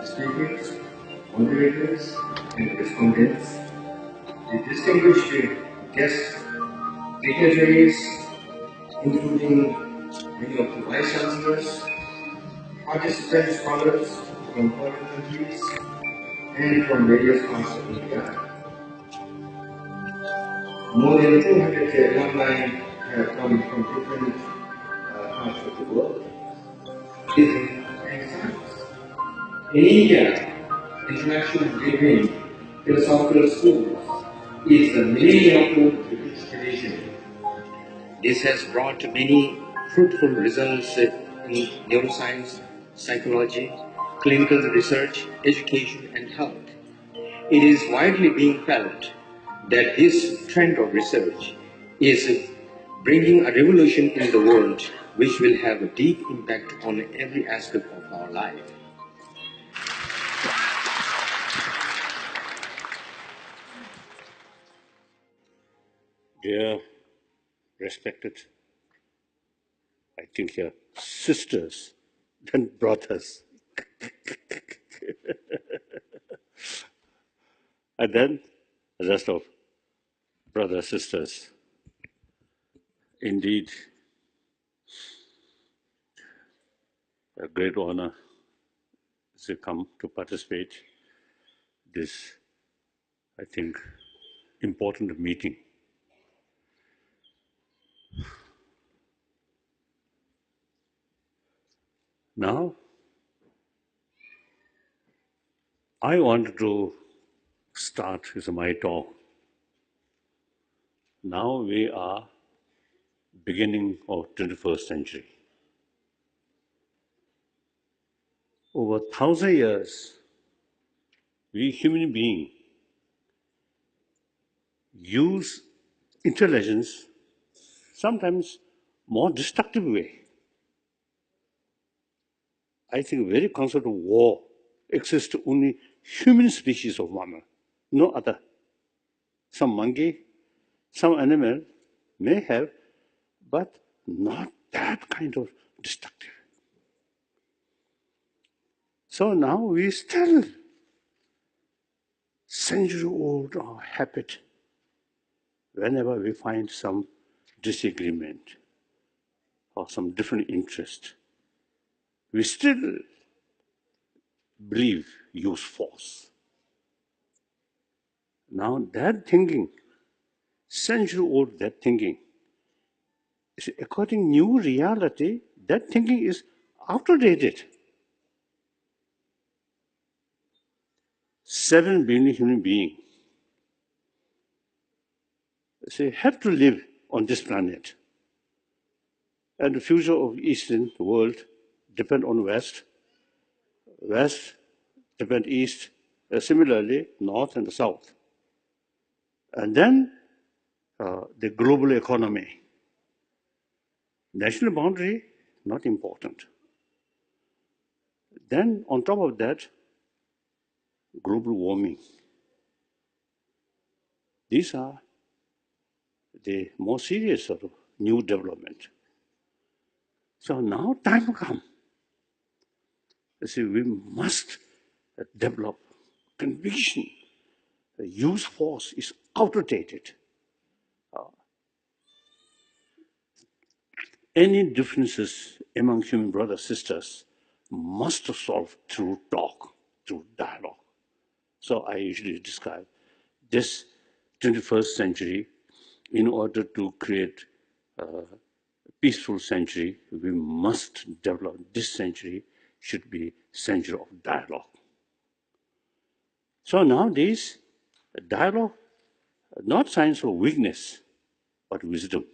Speakers, moderators, and respondents, the distinguished guests, dignitaries, including many of the vice chancellors, participants, scholars from foreign countries, and from various parts of India. More than 200 alumni have come from different parts of the world. In India, International Living Philosophical Schools is the millennium-old tradition. This has brought many fruitful results in neuroscience, psychology, clinical research, education, and health. It is widely being felt that this trend of research is bringing a revolution in the world which will have a deep impact on every aspect of our life. Dear respected, I think here, sisters and brothers. And then the rest of brothers, sisters. Indeed, a great honor to come to participate this, I think, important meeting. Now, I wanted to start with my talk. Now we are beginning of 21st century. Over 1,000 years, we human beings use intelligence sometimes more destructive way. I think very concept of war exists only human species of mammal, no other. Some monkey, some animal may have, but not that kind of destructive. So now we still century-old habit. Whenever we find some disagreement or some different interest, we still believe use force. Now that thinking, century-old that thinking, is according new reality, that thinking is outdated. 7 billion human beings have to live on this planet. And the future of Eastern world depend on West. West depend East, similarly North and the South. And then the global economy. National boundary, not important. Then on top of that, global warming. These are the more serious sort of new development. So now time come. We must develop conviction. The use force is outdated. Any differences among human brothers, sisters must solve through talk, through dialogue. So I usually describe this 21st century, in order to create a peaceful century, we must develop this century should be century of dialogue. So nowadays, dialogue, not signs of weakness, but wisdom,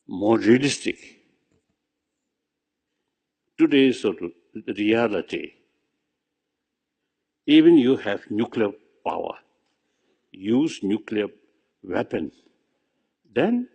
more realistic. Today's sort of reality, even you have nuclear power, use nuclear weapon, then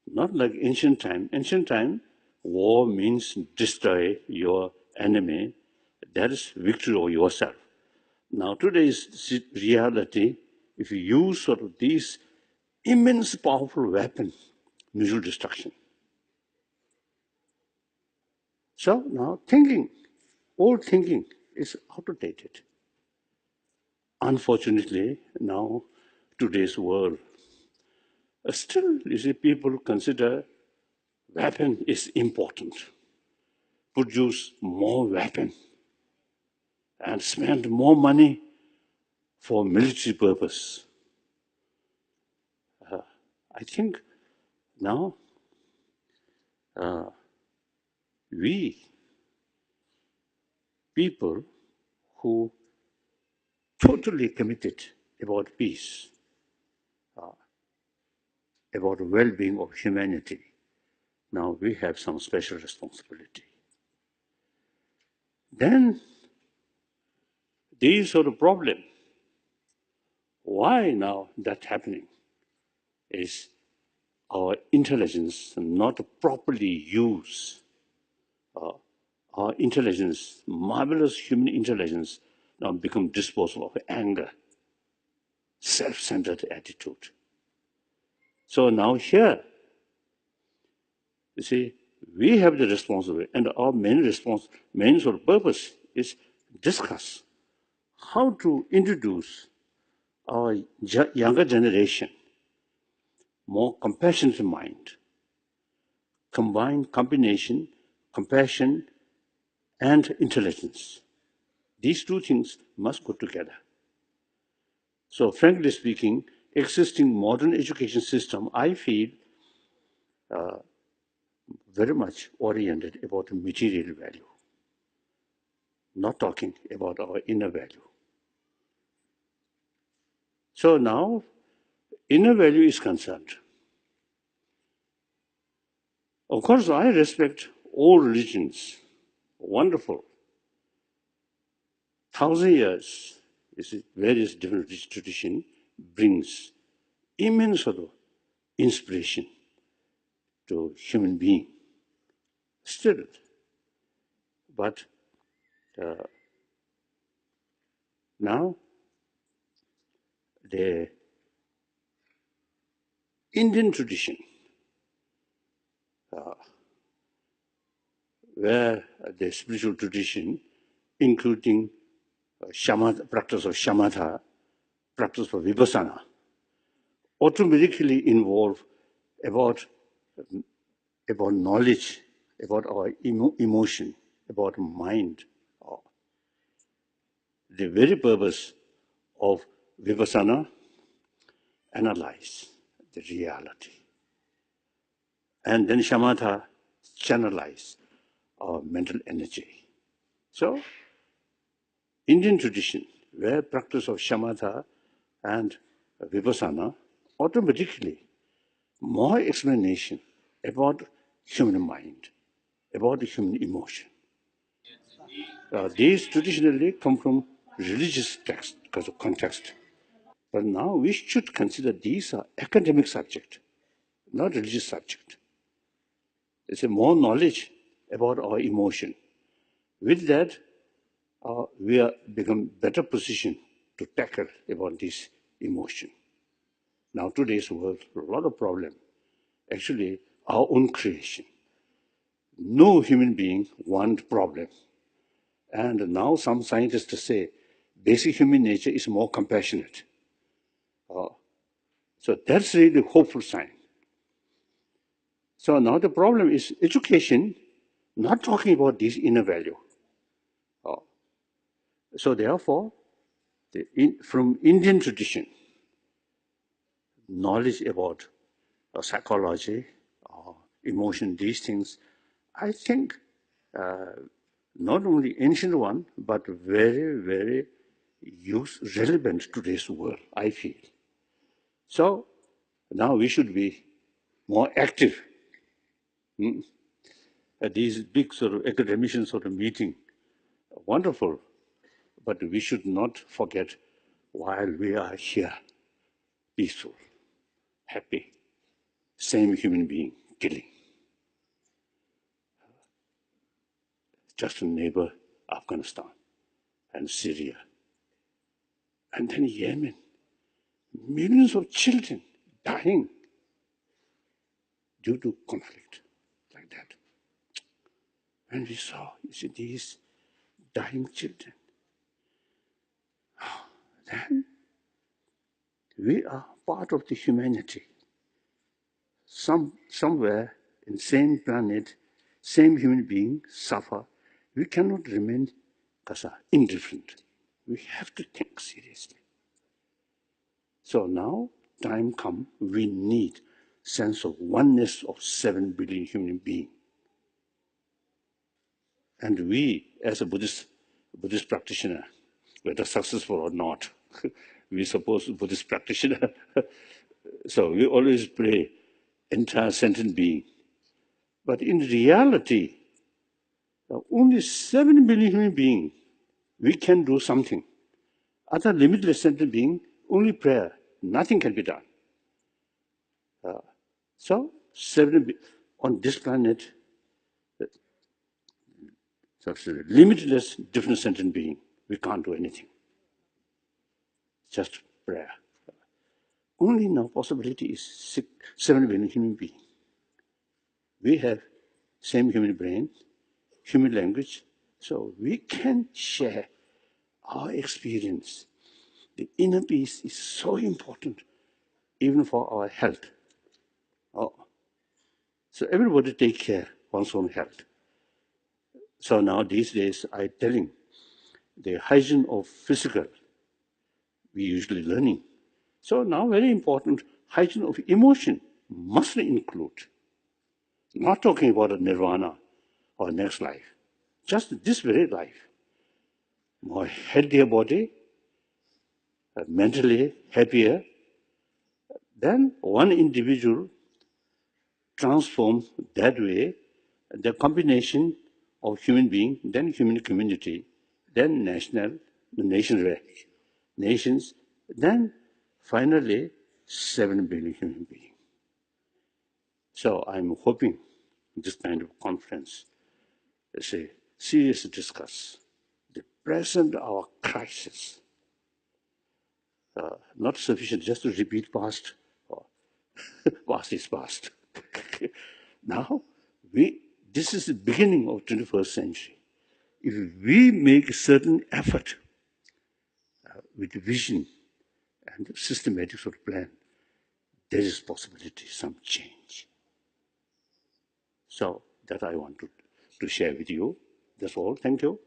not like ancient time. Ancient time, war means destroy your enemy. That is victory over yourself. Now today's reality, if you use sort of these immense powerful weapons, mutual destruction. So now thinking, old thinking is outdated. Unfortunately, now today's world, still you see people consider weapon is important. Produce more weapon and spend more money for military purpose. I think now we people who totally committed about peace, about well-being of humanity, now we have some special responsibility. Then these are the problem. Why now that happening is our intelligence not properly used. Our intelligence, marvelous human intelligence, now become disposal of anger, self-centered attitude. So now here, you see, we have the responsibility, and our main sort of purpose is discuss how to introduce our younger generation more compassionate mind, combination, compassion and intelligence. These two things must go together. So frankly speaking, existing modern education system, I feel very much oriented about material value, not talking about our inner value. So now, inner value is concerned. Of course, I respect all religions. Wonderful. 1,000 years, various different tradition brings immense sort of inspiration to human being. Still, but now the Indian tradition, where the spiritual tradition, including practice of shamatha, practice of vipassana, automatically involve about knowledge, about our emotion, about mind. The very purpose of vipassana, analyze the reality. And then shamatha, channelize our mental energy. So, Indian tradition, where practice of shamatha and vipassana, automatically more explanation about human mind, about the human emotion. These traditionally come from religious text because of context. But now we should consider these are academic subject, not religious subject. It's a more knowledge about our emotion. With that, we are become better positioned to tackle about this emotion. Now today's world, a lot of problem. Actually, our own creation. No human being want problem. And now some scientists say basic human nature is more compassionate. So that's really a hopeful sign. So now the problem is education, not talking about this inner value. So therefore, from Indian tradition, knowledge about psychology, emotion, these things, I think not only ancient one, but very, very relevant to today's world, I feel. So now we should be more active. At these big sort of academician sort of meeting, wonderful, but we should not forget while we are here, peaceful, happy, same human being, killing. Just a neighbor, Afghanistan and Syria. And then Yemen, millions of children dying due to conflict like that. And we saw, you see, these dying children. Then we are part of the humanity. Somewhere in same planet, same human being suffer. We cannot remain indifferent. We have to think seriously. So now, time come, we need sense of oneness of 7 billion human beings. And we, as a Buddhist practitioner, whether successful or not, we suppose Buddhist practitioner. So we always pray, entire sentient being. But in reality, only 7 billion human beings, we can do something. Other limitless sentient being, only prayer, nothing can be done. So, on this planet, such a limitless different sentient being, we can't do anything. Just prayer. Only now possibility is 7 billion human beings. We have same human brain, human language, so we can share our experience. The inner peace is so important, even for our health. So everybody take care of one's own health. So now these days, I'm telling the hygiene of physical, we usually learning. So now very important, hygiene of emotion must include. Not talking about a nirvana or next life, just this very life. More healthier body, mentally happier, then one individual transforms that way, the combination of human being, then human community, then nations, then finally 7 billion human beings. So I'm hoping this kind of conference is a serious discuss the present our crisis. Not sufficient just to repeat past. Past is past. Now, this is the beginning of 21st century. If we make a certain effort with vision and systematic sort of plan, there is possibility, some change. So that I want to share with you. That's all. Thank you.